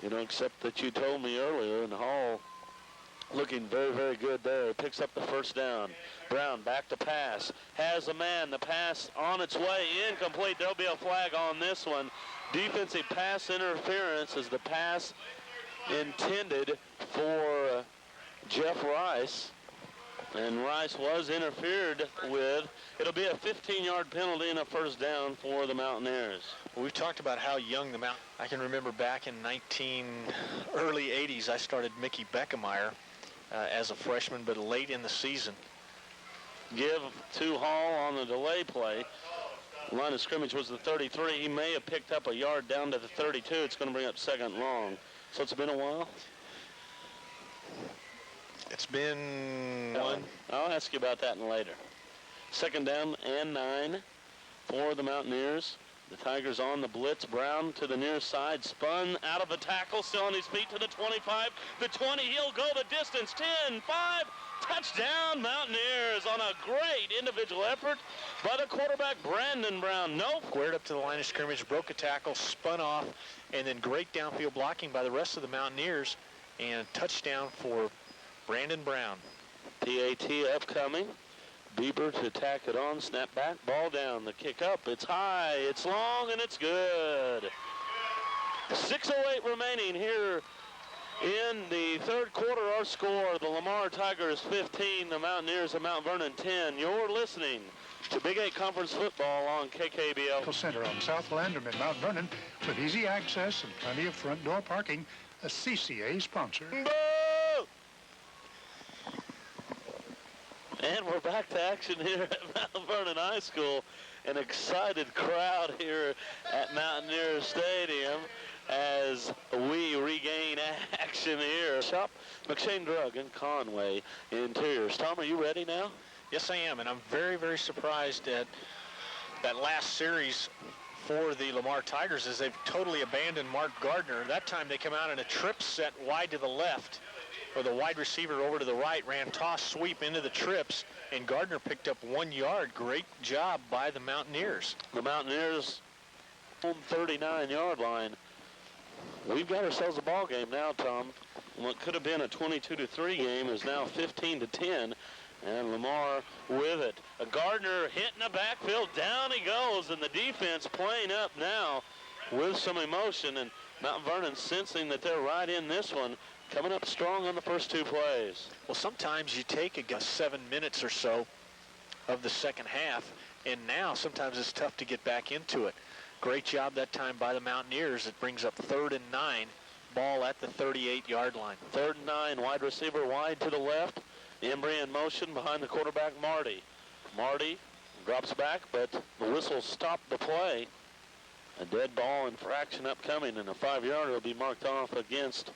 Except that you told me earlier, and Hall looking very, very good there. Picks up the first down. Brown back to pass. Has a man. The pass on its way. Incomplete. There'll be a flag on this one. Defensive pass interference is the pass intended for Jeff Rice. And Rice was interfered with. It'll be a 15-yard penalty and a first down for the Mountaineers. Well, we've talked about how young I can remember back in early 80s, I started Mickey Beckemeyer as a freshman, but late in the season. Give to Hall on the delay play. Line of scrimmage was the 33. He may have picked up a yard down to the 32. It's going to bring up second long. So it's been a while? It's been one. I'll ask you about that later. Second down and 9 for the Mountaineers. The Tigers on the blitz. Brown to the near side. Spun out of the tackle. Still on his feet to the 25. The 20. He'll go the distance. 10, 5. Touchdown Mountaineers on a great individual effort by the quarterback, Brandon Brown. Squared up to the line of scrimmage. Broke a tackle. Spun off. And then great downfield blocking by the rest of the Mountaineers. And touchdown for Brandon Brown. PAT upcoming. Bieber to tack it on, snap back, ball down, the kick up, it's high, it's long, and it's good. 6:08 remaining here in the third quarter. Our score, the Lamar Tigers 15, the Mountaineers of Mount Vernon 10. You're listening to Big 8 Conference Football on KKBL. Center on South Landrum in Mount Vernon with easy access and plenty of front door parking. A CCA sponsor. Boo! And we're back to action here at Mount Vernon High School. An excited crowd here at Mountaineer Stadium as we regain action here. Shop McShane Drug in Conway Interiors. Tom, are you ready now? Yes, I am, and I'm very, very surprised at that last series for the Lamar Tigers as they've totally abandoned Mark Gardner. That time they come out in a trip set wide to the left, or the wide receiver over to the right, ran toss sweep into the trips, and Gardner picked up 1 yard. Great job by the Mountaineers. The Mountaineers on 39-yard line. We've got ourselves a ball game now, Tom. What could have been a 22-3 game is now 15-10, and Lamar with it. A Gardner hitting the backfield. Down he goes, and the defense playing up now with some emotion, and Mount Vernon sensing that they're right in this one, coming up strong on the first two plays. Well, sometimes you take 7 minutes or so of the second half, and now sometimes it's tough to get back into it. Great job that time by the Mountaineers. It brings up 3rd and 9, ball at the 38-yard line. 3rd and 9, wide receiver wide to the left. Embry in motion behind the quarterback, Marty. Marty drops back, but the whistle stopped the play. A dead ball infraction upcoming, and a 5-yarder will be marked off against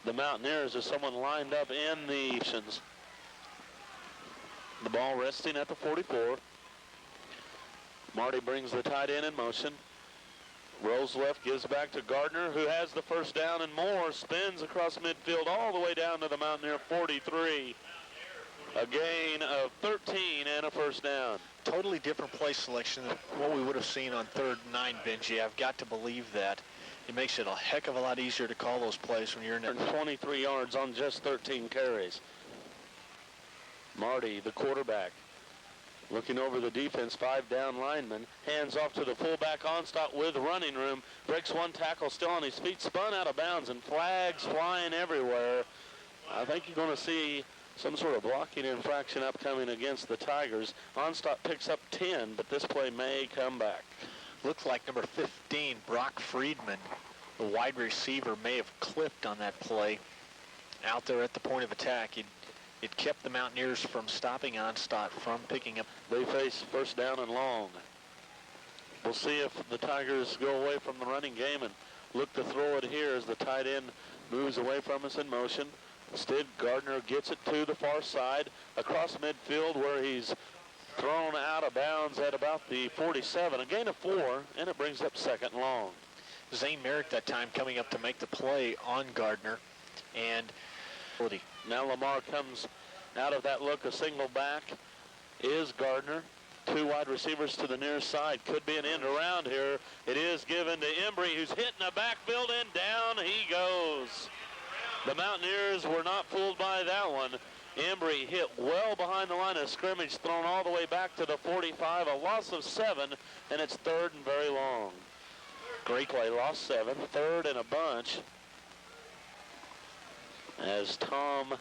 the Mountaineers as someone lined up in the options. The ball resting at the 44. Marty brings the tight end in motion. Rolls left, gives back to Gardner, who has the first down and more. Spins across midfield all the way down to the Mountaineer 43. A gain of 13 and a first down. Totally different play selection than what we would have seen on 3rd and 9, Benji. I've got to believe that. It makes it a heck of a lot easier to call those plays when you're in it. 23 yards on just 13 carries. Marty, the quarterback, looking over the defense, 5 down linemen. Hands off to the fullback Onstadt with running room. Breaks one tackle, still on his feet, spun out of bounds, and flags flying everywhere. I think you're going to see some sort of blocking infraction upcoming against the Tigers. Onstadt picks up 10, but this play may come back. Looks like number 15, Brock Friedman, the wide receiver, may have clipped on that play out there at the point of attack. It kept the Mountaineers from stopping Onstadt from picking up. They face first down and long. We'll see if the Tigers go away from the running game and look to throw it here as the tight end moves away from us in motion. Instead, Gardner gets it to the far side across midfield where he's thrown out of bounds at about the 47. A gain of 4, and it brings up second and long. Zane Merrick that time coming up to make the play on Gardner. And now Lamar comes out of that look. A single back is Gardner. 2 wide receivers to the near side. Could be an end around here. It is given to Embry, who's hitting the backfield, and down he goes. is. The Mountaineers were not fooled by that one. Embry hit well behind the line of scrimmage, thrown all the way back to the 45, a loss of 7, and it's third and very long. Great play, lost 7, third and a bunch. As Tom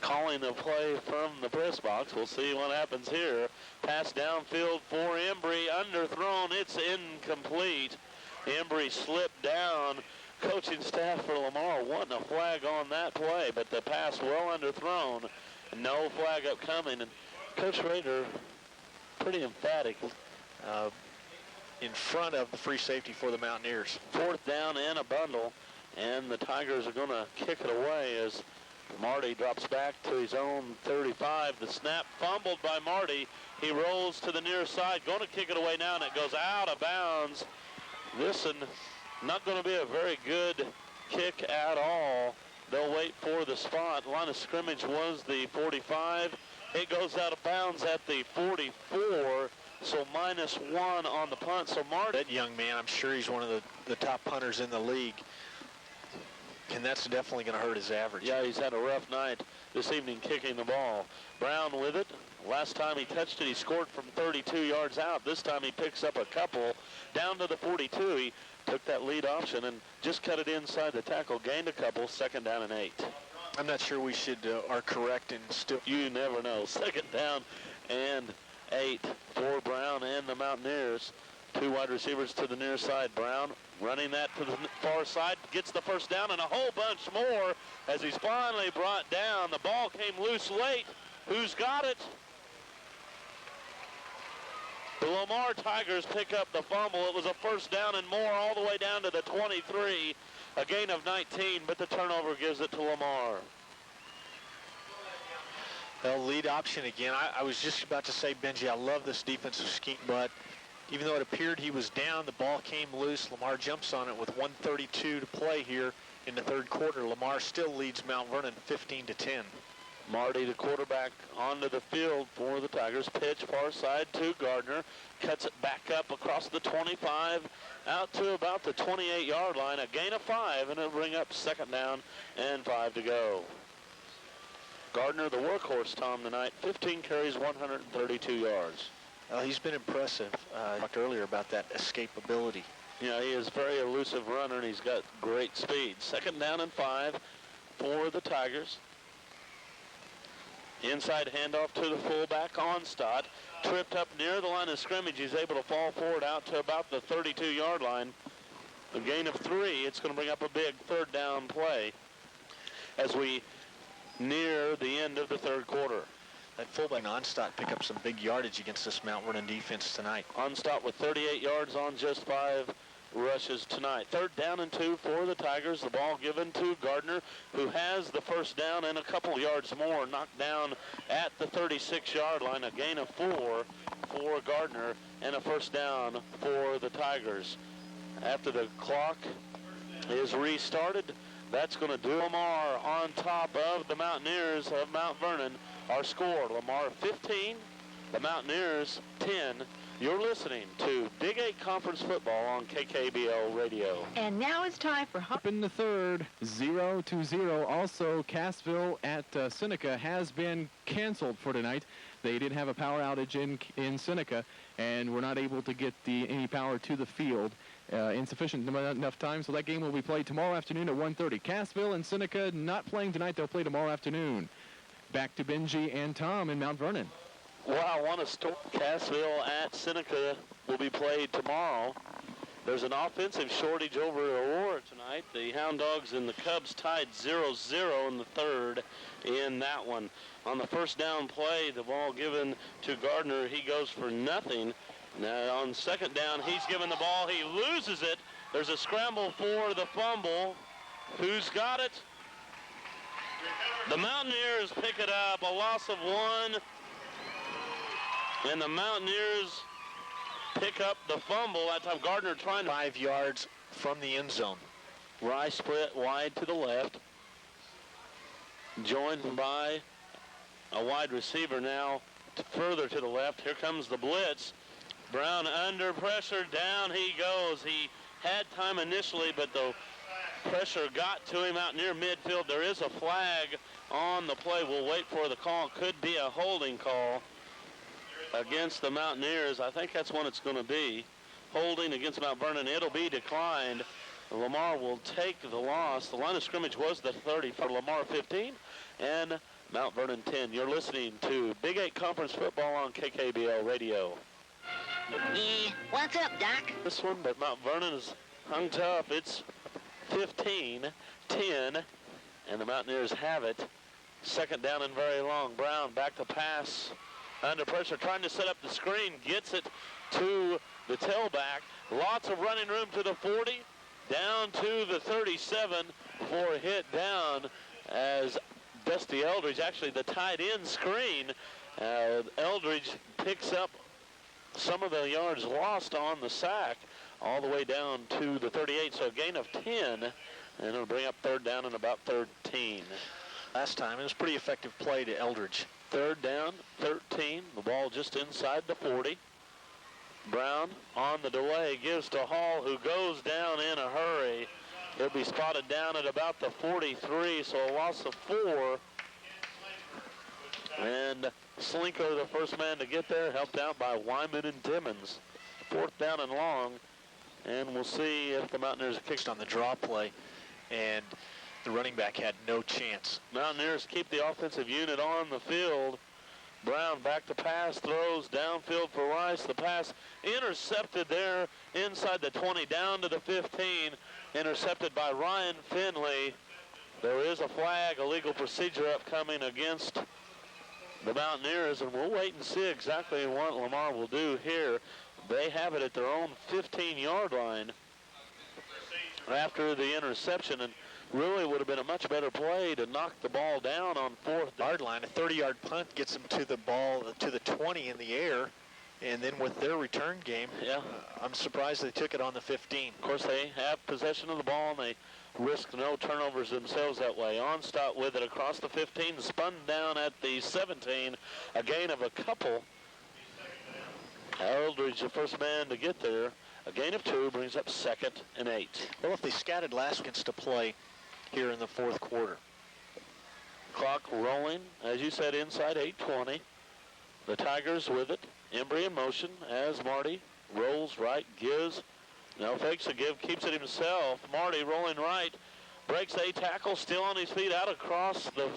calling the play from the press box. We'll see what happens here. Pass downfield for Embry, underthrown, it's incomplete. Embry slipped down. Coaching staff for Lamar wanting a flag on that play, but the pass well underthrown. No flag upcoming, and Coach Rader pretty emphatic. In front of the free safety for the Mountaineers. Fourth down and a bundle, and the Tigers are going to kick it away as Marty drops back to his own 35. The snap fumbled by Marty. He rolls to the near side, going to kick it away now, and it goes out of bounds. This one not going to be a very good kick at all. They'll wait for the spot. Line of scrimmage was the 45. It goes out of bounds at the 44, so -1 on the punt. So Marty, that young man, I'm sure he's one of the top punters in the league. And that's definitely going to hurt his average. Yeah, he's had a rough night this evening kicking the ball. Brown with it. Last time he touched it, he scored from 32 yards out. This time he picks up a couple down to the 42. He took that lead option and just cut it inside the tackle, gained a couple, second down and 8. I'm not sure we are correct in still. You never know. Second down and 8 for Brown and the Mountaineers. Two wide receivers to the near side. Brown running that to the far side, gets the first down and a whole bunch more as he's finally brought down. The ball came loose late. Who's got it? The Lamar Tigers pick up the fumble. It was a first down and more all the way down to the 23. A gain of 19, but the turnover gives it to Lamar. Well, lead option again. I was just about to say, Benji, I love this defensive scheme, but even though it appeared he was down, the ball came loose. Lamar jumps on it with 1:32 to play here in the third quarter. Lamar still leads Mount Vernon 15-10. Marty, the quarterback, onto the field for the Tigers. Pitch far side to Gardner. Cuts it back up across the 25 out to about the 28-yard line. A gain of 5, and it'll bring up second down and 5 to go. Gardner, the workhorse, Tom, tonight. 15 carries, 132 yards. He's been impressive. I talked earlier about that escapability. Yeah, he is a very elusive runner, and he's got great speed. Second down and 5 for the Tigers. Inside handoff to the fullback, Onstadt. Tripped up near the line of scrimmage. He's able to fall forward out to about the 32-yard line. A gain of 3. It's going to bring up a big third down play as we near the end of the third quarter. That fullback Onstadt pick up some big yardage against this Mount Vernon defense tonight. Onstadt with 38 yards on just 5 rushes tonight. Third down and 2 for the Tigers. The ball given to Gardner, who has the first down and a couple yards more. Knocked down at the 36-yard line. A gain of 4 for Gardner and a first down for the Tigers. After the clock is restarted, that's going to do Lamar on top of the Mountaineers of Mount Vernon. Our score, Lamar 15, the Mountaineers 10. You're listening to Big 8 Conference Football on KKBL Radio. And now it's time for Up in the third, 0-0. Also, Cassville at Seneca has been canceled for tonight. They did have a power outage in Seneca, and were not able to get any power to the field. Insufficient enough time, so that game will be played tomorrow afternoon at 1:30. Cassville and Seneca not playing tonight. They'll play tomorrow afternoon. Back to Benji and Tom in Mount Vernon. Wow, what a story. Cassville at Seneca will be played tomorrow. There's an offensive shortage over at Aurora tonight. The Hound Dogs and the Cubs tied 0-0 in the third in that one. On the first down play, the ball given to Gardner. He goes for nothing. Now on second down, he's given the ball. He loses it. There's a scramble for the fumble. Who's got it? The Mountaineers pick it up. A loss of 1. And the Mountaineers pick up the fumble. That time Gardner trying to 5 yards from the end zone. Rye split wide to the left. Joined by a wide receiver now further to the left. Here comes the blitz. Brown under pressure. Down he goes. He had time initially, but the Pressure got to him out near midfield. There is a flag on the play. We'll wait for the call. Could be a holding call against the Mountaineers. I think that's what it's going to be. Holding against Mount Vernon. It'll be declined. Lamar will take the loss. The line of scrimmage was the 30 for Lamar 15 and Mount Vernon 10. You're listening to Big 8 Conference Football on KKBL Radio. Yeah, what's up, Doc? This one, but Mount Vernon is hung tough. It's 15-10, and the Mountaineers have it. Second down and very long. Brown back to pass. Under pressure, trying to set up the screen. Gets it to the tailback. Lots of running room to the 40. Down to the 37 for a hit down as Dusty Eldridge, actually the tight end screen. Eldridge picks up some of the yards lost on the sack all the way down to the 38. So a gain of 10, and it'll bring up third down and about 13. Last time, it was pretty effective play to Eldridge. Third down, 13. The ball just inside the 40. Brown on the delay gives to Hall, who goes down in a hurry. He'll be spotted down at about the 43, so a loss of 4. And Slinker, the first man to get there, helped out by Wyman and Timmons. Fourth down and long, and we'll see if the Mountaineers Kicked on the draw play, and the running back had no chance. Mountaineers keep the offensive unit on the field. Brown back to pass, throws downfield for Rice. The pass intercepted there inside the 20, down to the 15, intercepted by Ryan Finley. There is a flag, illegal procedure upcoming against the Mountaineers, and we'll wait and see exactly what Lamar will do here. They have it at their own 15-yard line after the interception, and really would have been a much better play to knock the ball down on fourth Yard line. A 30-yard punt gets them to the ball, to the 20 in the air. And then with their return game, I'm surprised they took it on the 15. Of course, they have possession of the ball, and they risk no turnovers themselves that way. Onstop with it across the 15, spun down at the 17, a gain of a couple. Eldridge, the first man to get there. A gain of 2 brings up 2nd and 8. Well, if they scattered Laskins to play here in the fourth quarter. Clock rolling, as you said, inside 8:20. The Tigers with it. Embry in motion as Marty rolls right, gives, no fakes a give, keeps it himself. Marty rolling right, breaks a tackle, still on his feet out across the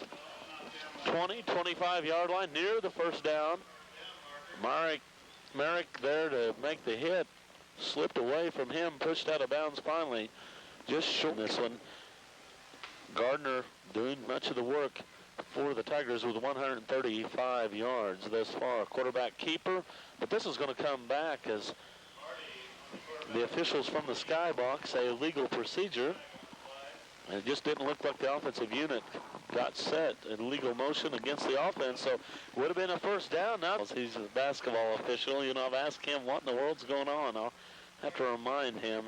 20, 25-yard line near the first down. Merrick there to make the hit. Slipped away from him, pushed out of bounds finally. Just short this one. Gardner doing much of the work for the Tigers with 135 yards thus far. Quarterback keeper, but this is going to come back as the officials from the skybox say illegal procedure. And it just didn't look like the offensive unit got set in legal motion against the offense, so would have been a first down. Now he's a basketball official. You know, I've asked him what in the world's going on. I'll have to remind him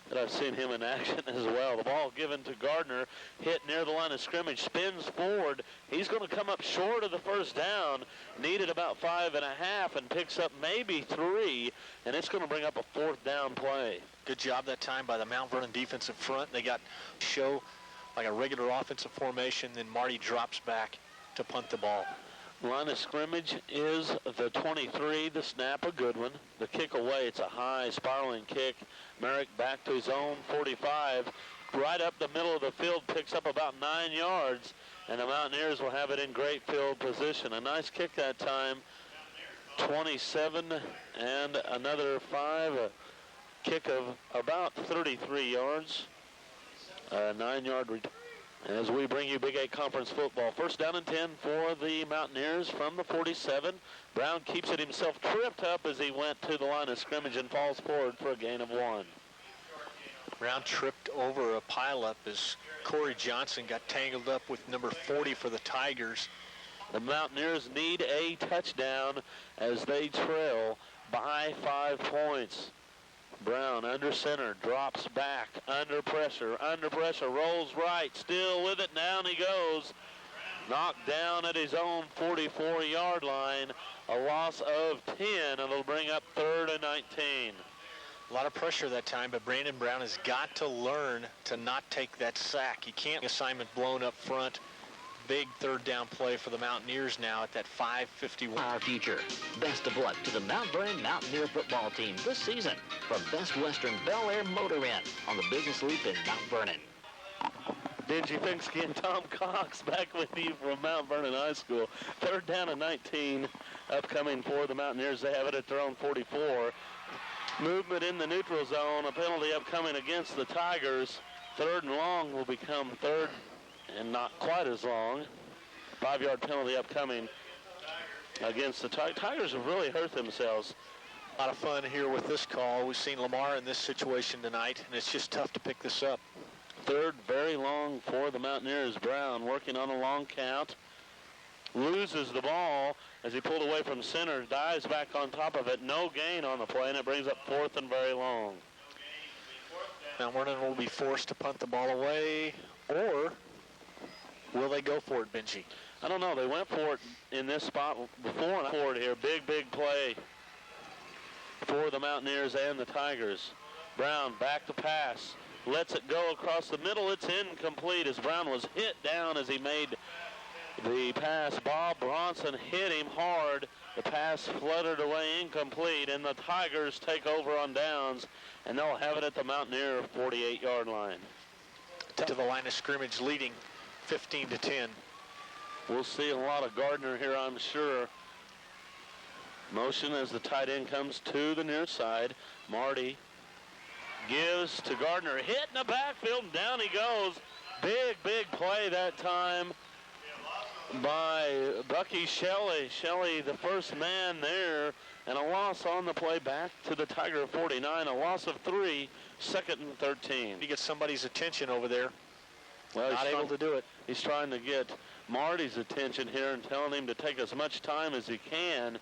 that I've seen him in action as well. The ball given to Gardner, hit near the line of scrimmage, spins forward. He's going to come up short of the first down, needed about 5.5, and picks up maybe 3, and it's going to bring up a fourth down play. Good job that time by the Mount Vernon defensive front. They got show like a regular offensive formation, then Marty drops back to punt the ball. Line of scrimmage is the 23. The snap, a good one. The kick away, it's a high spiraling kick. Merrick back to his own 45. Right up the middle of the field, picks up about 9 yards, and the Mountaineers will have it in great field position. A nice kick that time. 27 and another 5. A kick of about 33 yards. A 9-yard return. As we bring you Big 8 Conference football. First down and 10 for the Mountaineers from the 47. Brown keeps it himself, tripped up as he went to the line of scrimmage and falls forward for a gain of 1. Brown tripped over a pileup as Corey Johnson got tangled up with number 40 for the Tigers. The Mountaineers need a touchdown as they trail by 5 points. Brown under center, drops back, under pressure, rolls right, still with it, down he goes. Knocked down at his own 44-yard line, a loss of 10, and it'll bring up 3rd and 19. A lot of pressure that time, but Brandon Brown has got to learn to not take that sack. He can't assignment blown up front. Big third down play for the Mountaineers now at that 5:51. Our future. Best of luck to the Mount Vernon Mountaineer football team this season from Best Western Bel Air Motor Inn on the Business Loop in Mount Vernon. Benji Finksky and Tom Cox back with you from Mount Vernon High School. Third down and 19 upcoming for the Mountaineers. They have it at their own 44. Movement in the neutral zone. A penalty upcoming against the Tigers. Third and long will become third and not quite as long. 5-yard penalty upcoming against the Tigers. Tigers have really hurt themselves. A lot of fun here with this call. We've seen Lamar in this situation tonight, and it's just tough to pick this up. Third, very long for the Mountaineers. Brown working on a long count. Loses the ball as he pulled away from center. Dives back on top of it. No gain on the play, and it brings up fourth and very long. Mount Vernon will be forced to punt the ball away, or will they go for it, Benji? I don't know. They went for it in this spot before and forward here. Big play for the Mountaineers and the Tigers. Brown back to pass. Lets it go across the middle. It's incomplete as Brown was hit down as he made the pass. Bob Bronson hit him hard. The pass fluttered away incomplete, and the Tigers take over on downs, and they'll have it at the Mountaineer 48-yard line. To the line of scrimmage, leading 15-10. We'll see a lot of Gardner here, I'm sure. Motion as the tight end comes to the near side. Marty gives to Gardner. Hit in the backfield, and down he goes. Big play that time by Bucky Shelley. Shelley, the first man there, and a loss on the play back to the Tiger 49. A loss of 3, second and 13. He gets somebody's attention over there. Well, not able to do it. He's trying to get Marty's attention here and telling him to take as much time as he can,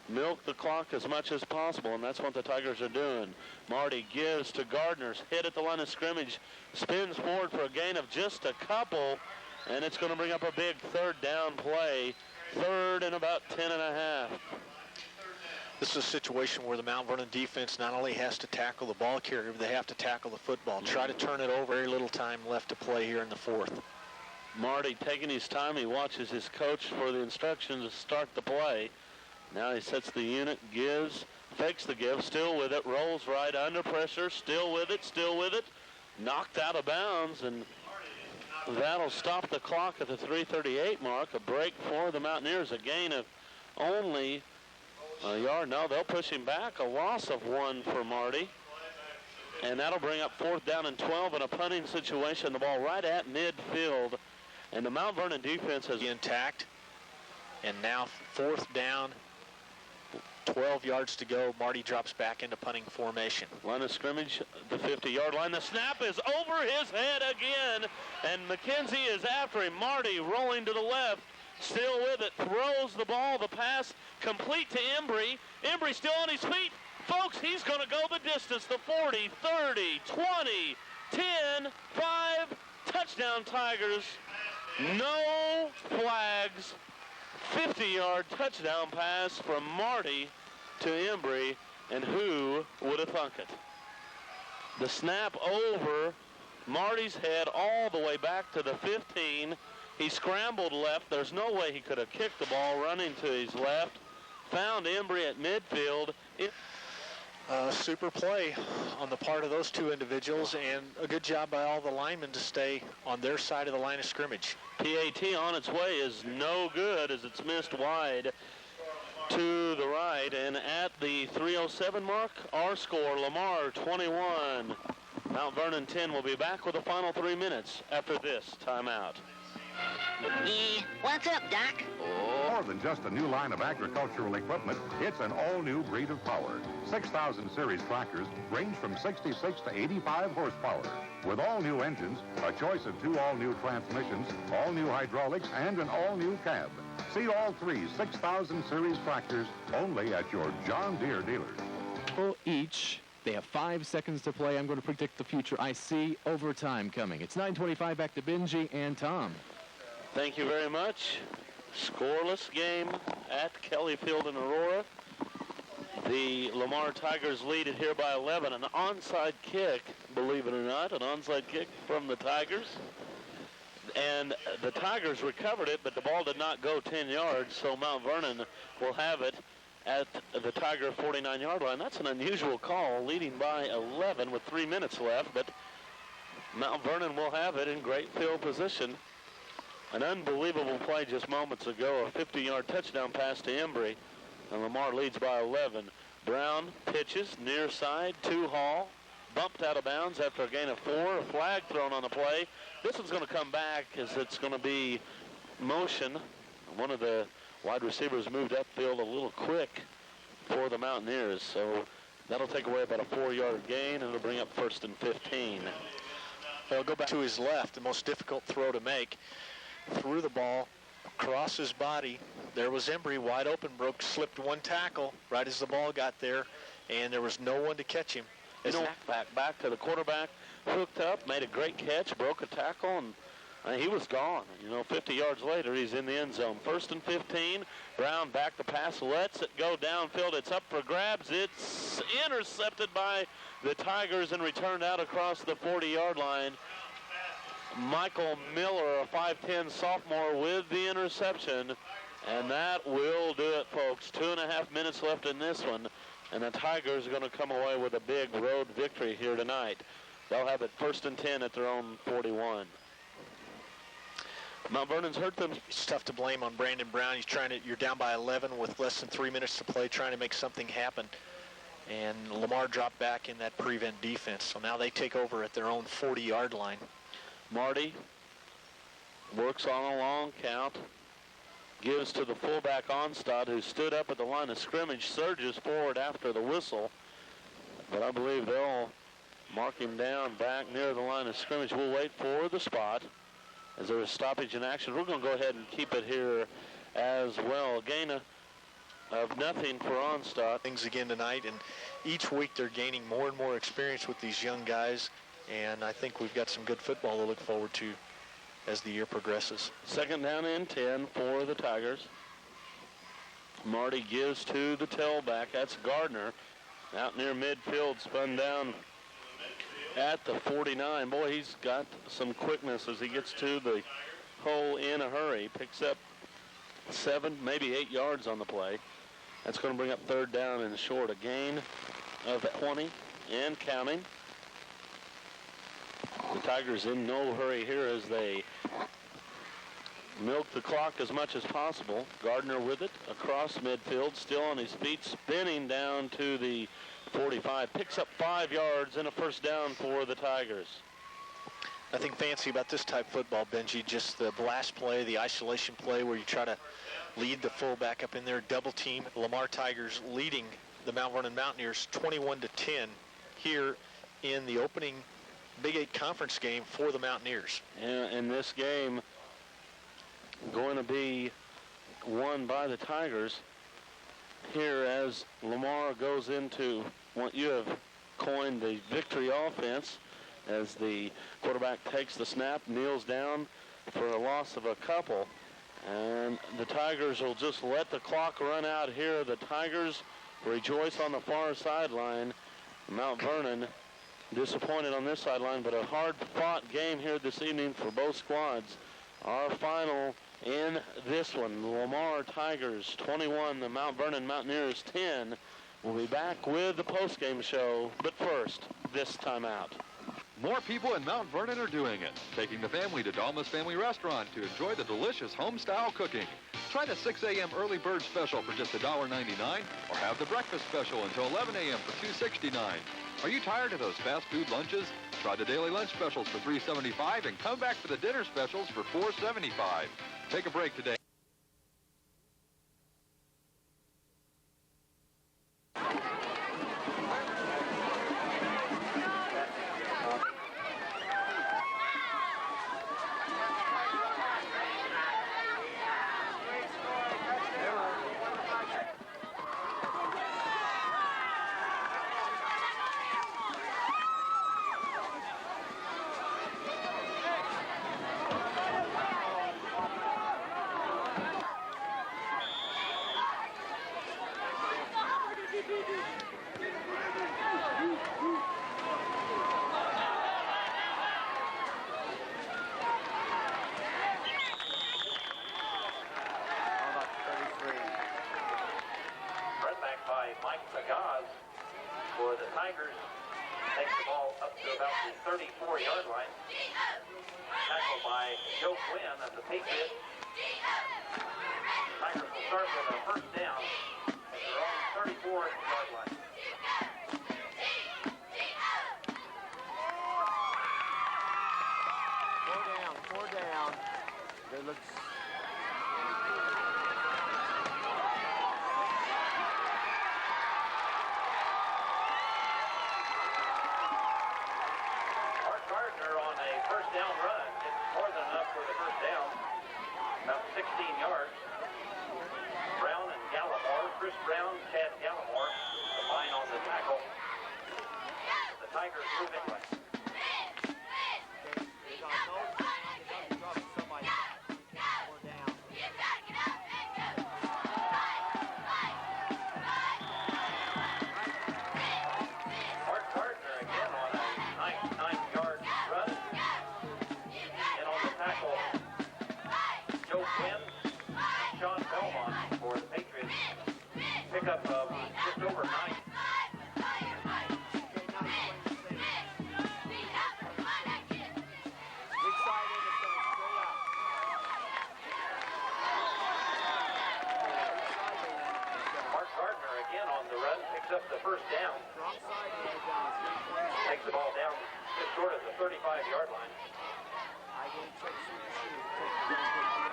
milk the clock as much as possible, and that's what the Tigers are doing. Marty gives to Gardner's hit at the line of scrimmage, spins forward for a gain of just a couple, and it's going to bring up a big third down play. Third and about 10 and a half. This is a situation where the Mount Vernon defense not only has to tackle the ball carrier, but they have to tackle the football. Try to turn it over. Very little time left to play here in the fourth. Marty taking his time. He watches his coach for the instructions to start the play. Now he sets the unit, gives, fakes the give, still with it, rolls right under pressure, still with it, knocked out of bounds, and that'll stop the clock at the 3:38 mark. A break for the Mountaineers, a gain of only a yard. No, they'll push him back, a loss of 1 for Marty, and that'll bring up fourth down and 12 in a punting situation. The ball right at midfield, and the Mount Vernon defense is intact, and now fourth down. 12 yards to go. Marty drops back into punting formation. Line of scrimmage, the 50-yard line. The snap is over his head again, and McKenzie is after him. Marty rolling to the left, still with it, throws the ball. The pass complete to Embry. Embry still on his feet. Folks, he's going to go the distance. The 40, 30, 20, 10, 5, touchdown Tigers. No flags. 50-yard touchdown pass from Marty to Embry, and who would have thunk it? The snap over Marty's head all the way back to the 15. He scrambled left. There's no way he could have kicked the ball running to his left. Found Embry at midfield. Super play on the part of those two individuals, and a good job by all the linemen to stay on their side of the line of scrimmage. PAT on its way is no good as it's missed wide to the right, and at the 3:07 mark, our score, Lamar 21, Mount Vernon 10. Will be back with the final 3 minutes after this timeout. What's up, Doc? More than just a new line of agricultural equipment, it's an all-new breed of power. 6,000 series tractors range from 66 to 85 horsepower. With all-new engines, a choice of 2 all-new transmissions, all-new hydraulics, and an all-new cab. See all 3 6,000 series tractors only at your John Deere dealers. Each. They have 5 seconds to play. I'm going to predict the future. I see overtime coming. It's 9:25. Back to Benji and Tom. Thank you very much. Scoreless game at Kelly Field in Aurora. The Lamar Tigers lead it here by 11. An onside kick, believe it or not, an onside kick from the Tigers. And the Tigers recovered it, but the ball did not go 10 yards, so Mount Vernon will have it at the Tiger 49-yard line. That's an unusual call, leading by 11 with 3 minutes left, but Mount Vernon will have it in great field position. An unbelievable play just moments ago, a 50-yard touchdown pass to Embry, and Lamar leads by 11. Brown pitches near side to Hall, bumped out of bounds after a gain of 4, a flag thrown on the play. This one's going to come back as it's going to be motion. One of the wide receivers moved upfield a little quick for the Mountaineers, so that'll take away about a 4-yard gain, and it'll bring up 1st and 15. He'll go back to his left, the most difficult throw to make. Threw the ball across his body. There was Embry wide open, slipped one tackle right as the ball got there, and there was no one to catch him. Back to the quarterback, hooked up, made a great catch, broke a tackle, and he was gone. 50 yards later, he's in the end zone. 1st and 15. Brown back to pass, lets it go downfield. It's up for grabs. It's intercepted by the Tigers and returned out across the 40-yard line. Michael Miller, a 5'10 sophomore, with the interception, and that will do it, folks. 2.5 minutes left in this one, and the Tigers are going to come away with a big road victory here tonight. They'll have it 1st and 10 at their own 41. Mount Vernon's hurt them. It's tough to blame on Brandon Brown. You're down by 11 with less than 3 minutes to play, trying to make something happen. And Lamar dropped back in that prevent defense, so now they take over at their own 40-yard line. Marty works on a long count, gives to the fullback Onstad, who stood up at the line of scrimmage, surges forward after the whistle, but I believe they'll mark him down back near the line of scrimmage. We'll wait for the spot as there is stoppage in action. We're going to go ahead and keep it here as well. A gain of nothing for Onstad. Things again tonight, and each week they're gaining more and more experience with these young guys, and I think we've got some good football to look forward to as the year progresses. 2nd down and 10 for the Tigers. Marty gives to the tailback. That's Gardner. Out near midfield, spun down at the 49. Boy, he's got some quickness as he gets to the hole in a hurry. Picks up 7, maybe 8 yards on the play. That's going to bring up 3rd down and short. A gain of 20 and counting. The Tigers in no hurry here as they milk the clock as much as possible. Gardner with it across midfield, still on his feet, spinning down to the 45. Picks up 5 yards and a 1st down for the Tigers. Nothing fancy about this type of football, Benji. Just the blast play, the isolation play where you try to lead the fullback up in there, double team. Lamar Tigers leading the Mount Vernon Mountaineers 21-10 here in the opening Big 8 conference game for the Mountaineers. And this game going to be won by the Tigers here as Lamar goes into what you have coined the victory offense, as the quarterback takes the snap, kneels down for a loss of a couple, and the Tigers will just let the clock run out here. The Tigers rejoice on the far sideline. Mount Vernon disappointed on this sideline, but a hard-fought game here this evening for both squads. Our final in this one, Lamar Tigers 21, the Mount Vernon Mountaineers 10. We'll be back with the post-game show, but first, this timeout. More people in Mount Vernon are doing it, taking the family to Dalmas Family Restaurant to enjoy the delicious home-style cooking. Try the 6 a.m. early bird special for just $1.99, or have the breakfast special until 11 a.m. for $2.69. Are you tired of those fast food lunches? Try the daily lunch specials for $3.75 and come back for the dinner specials for $4.75. Take a break today. 34-yard line. Tackled by Joe Quinn at the Patriots. Tigers will start with a first down at their own 34-yard line. Four down. They look. Mark Gardner on a first down run. It's more than enough for the first down. About 16 yards. Brown and Gallimore, Chris Brown, Chad Gallimore, combine on the tackle. The Tigers move anyway. Mark Gardner again on a nice 9-yard run. And on the tackle, Joe Quinn and Sean Belmont for the Patriots. Pickup of just over 9. Mark Gardner again on the run, picks up the first down. Takes the ball down just short of the 35-yard line.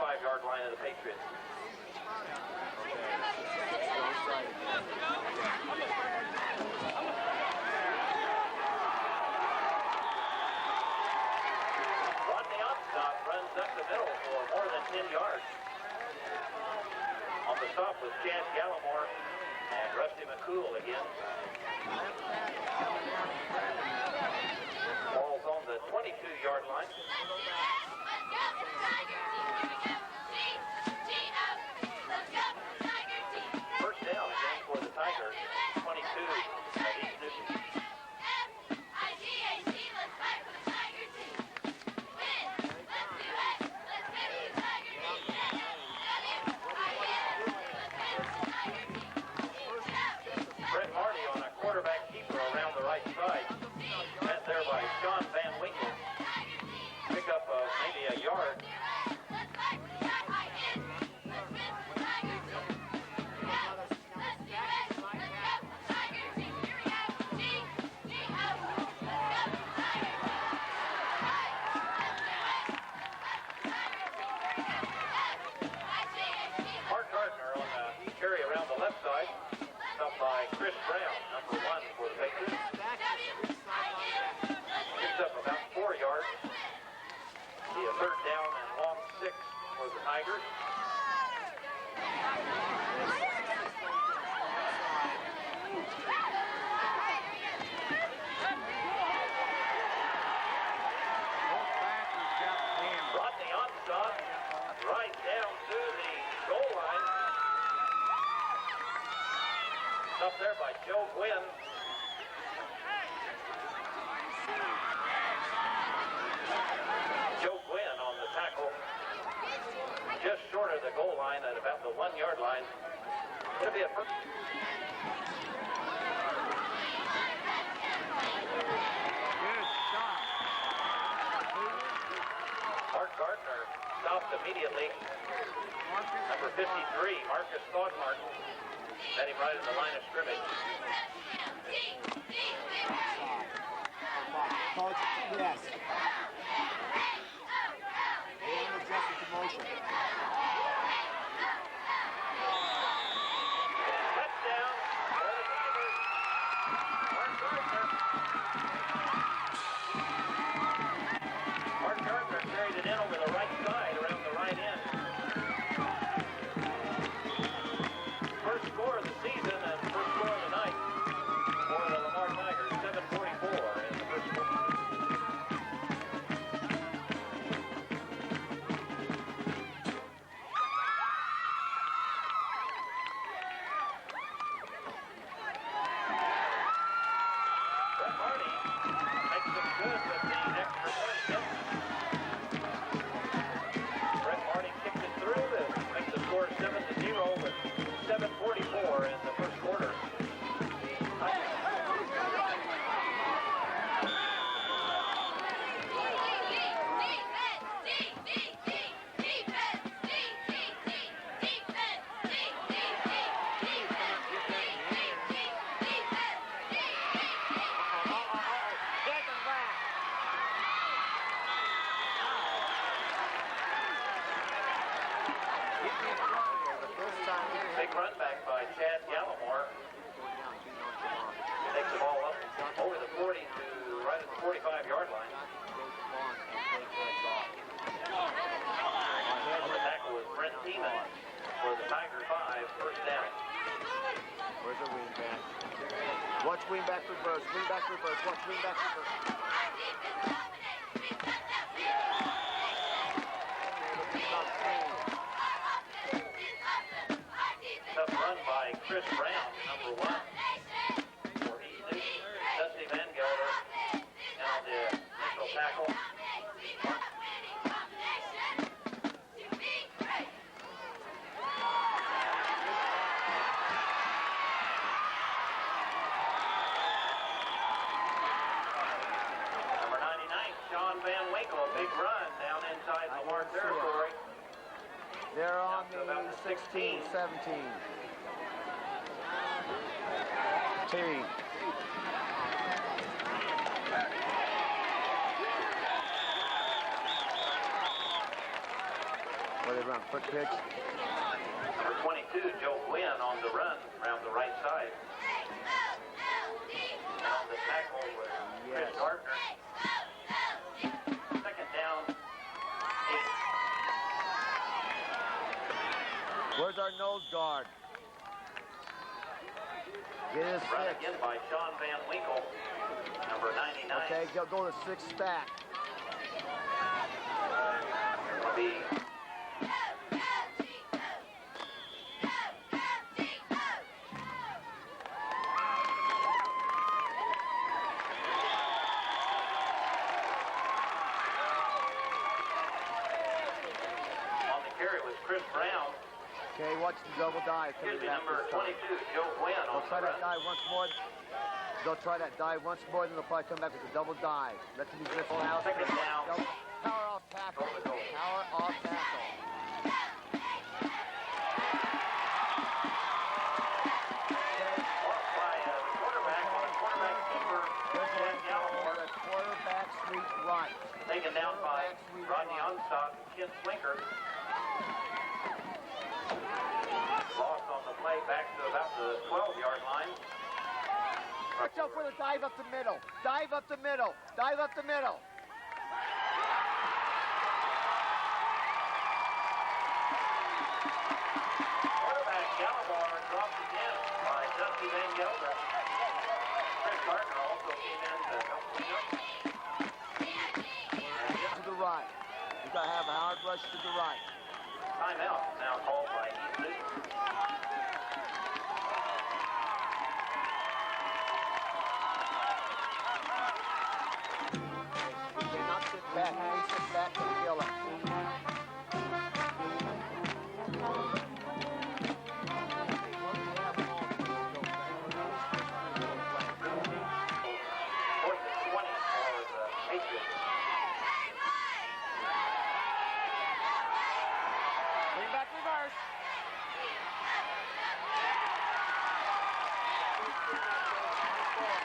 5-yard line of the Patriots. Rodney Onstop runs up the middle for more than 10 yards. On the stop was Chad Gallimore and Rusty McCool again. Ball's on the 22-yard line. First down again for the Tigers. 22 of East Newton. Brett Marty on a quarterback keeper around the right side. Met there by Sean Van Winkle. Pickup of maybe a yard. Mark Gardner on a carry around the left side. Stopped by Chris Brown, number 1 for the Patriots. Picks up about 4 yards. See a third down and long 6 for the Tigers. Rodney Onstop right down to the goal line. Up there by Joe Quinn. Joe Quinn on the tackle. Just short of the goal line at about the 1-yard line. It'll be a first. Mark Gardner stopped immediately. Number 53, Marcus Throckmorton. Met him right in the line of scrimmage. Coach, yes. They haven't adjusted to motion. Touchdown. Mark Gardner. Mark Gardner carried it in over the right side around the right end. First score of the season and first score of the night for the Lamar Tigers. 7:44 in the first quarter. Big run back by Chad Gallimore. Takes the ball up over the 40 to right at the 45-yard line. On the tackle was Brent Seaman for the Tiger 5, first down. Where's the wing back? Watch wing back reverse. Wing back reverse. Watch wing back reverse. Tough run by Chris Brown, number 1. Maurice Newton, Dusty Van Gelder, and on the initial tackle. Number 99, Sean Van Winkle, big run down inside Lamar territory. They're on Down to about the the 16. 17. Team. Where they run? Quick pitch. Number 22, Joe Gwynn on the run around the right side. And on the tackle was Chris Yes. Gardner. Second down, 8. Where's our nose guard? Get his Run 6. again by Sean Van Winkle, number 99. Okay, go to 6 back. Will be on the carry was Chris Brown. Okay, watch the double dive. Here's Coming the back number this time. 22, Joe Gwynn on They'll try the that run. dive once more. They'll try that dive once more, then they'll probably come back with a double dive. Let them be drifting out. Second down. Power off tackle. Go, go. Power off tackle. Off by the quarterback on a quarterback keeper, Chad Gallimore. The quarterback sweep right. Taken down by Rodney Onstock and Ken Slinker. Lost on the play back to about the 12-yard line. Watch out for the dive up the middle. Dive up the middle. Dive up the middle. Quarterback Gallimore dropped again by Dusty Van Gelder. Chris Gardner also came in to help clean up. To the right. You gotta have a hard rush to the right. Timeout now called by Heath Newton. They not sit back. They sit back and kill it. Fourth and 20 for the Patriots. Bring back reverse.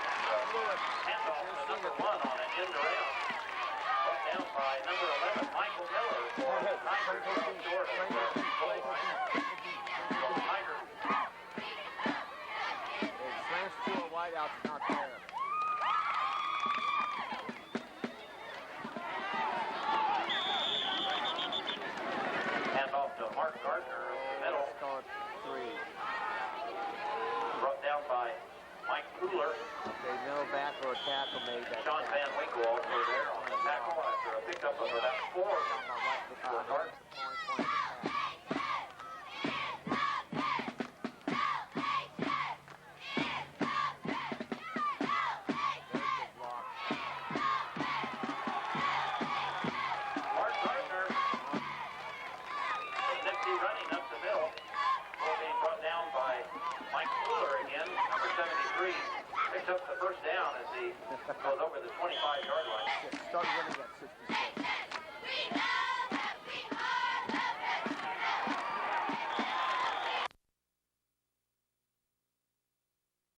Handoff to number 1 on an end around. Brought down by number 11, Michael Miller for the Tigers. Short of the goal line. So the Tigers They slants to a wideout, it's not there. handoff to Mark Gardner in the middle. Start 3. Brought down by Mike Cooler. Okay, no back or a tackle made that. Sean Van Winkle also there on the tackle after a pickup of about 4 for Gardner. Mark Gardner, Dixie running up the middle. Ball being brought down by Mike Cooler again, number 73. Picks up the first down as he goes over the 25-yard line. Start running that